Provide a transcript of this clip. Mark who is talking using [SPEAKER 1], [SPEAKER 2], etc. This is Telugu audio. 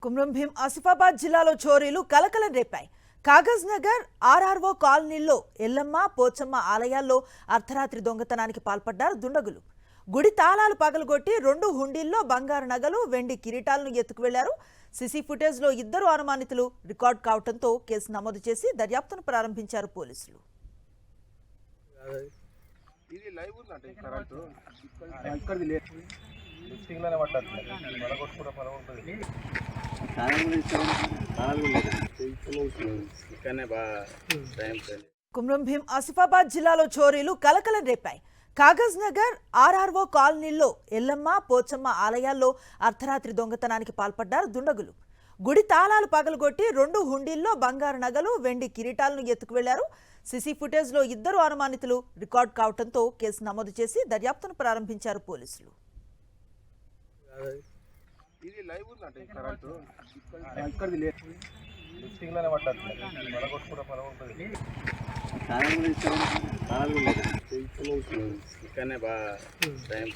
[SPEAKER 1] కుమ్రం భీం ఆసిఫాబాద్ జిల్లాలో చోరీలు కలకలం రేపాయి. కాగజ్ నగర్ ఆర్ఆర్ఓ కాలనీలో ఎల్లమ్మ పోచమ్మ ఆలయాల్లో అర్ధరాత్రి దొంగతనానికి పాల్పడ్డారు దుండగులు. గుడి తాళాలు పగలగొట్టి 2 హుండీల్లో బంగారు నగలు, వెండి కిరీటాలను ఎత్తుకు వెళ్లారు. సీసీ ఫుటేజ్లో 2 అనుమానితులు రికార్డ్ కావడంతో కేసు నమోదు చేసి దర్యాప్తును ప్రారంభించారు పోలీసులు. కుమ్రం భీం ఆసిఫాబాద్ జిల్లాలో చోరీలు కలకలం రేపాయి. కాగజ్ నగర్ ఆర్ఆర్ఓ కాలనీలో ఎల్లమ్మ పోచమ్మ ఆలయాల్లో అర్ధరాత్రి దొంగతనానికి పాల్పడ్డారు దుండగులు. గుడి తాళాలు పగలగొట్టి 2 హుండీల్లో బంగారు నగలు, వెండి కిరీటాలను ఎత్తుకు వెళ్లారు. సీసీ ఫుటేజ్లో 2 అనుమానితులు రికార్డ్ కావడంతో కేసు నమోదు చేసి దర్యాప్తును ప్రారంభించారు పోలీసులు.
[SPEAKER 2] ఇది లైవ్ ఉందంటే కరెంటు ఇక్కడిది లేదు, లిఫ్టింగ్ లోనే పడ్డది. మలగొట్టుకుంటే పొలం ఉంటుంది, ఇక్కడనే బాగా టైం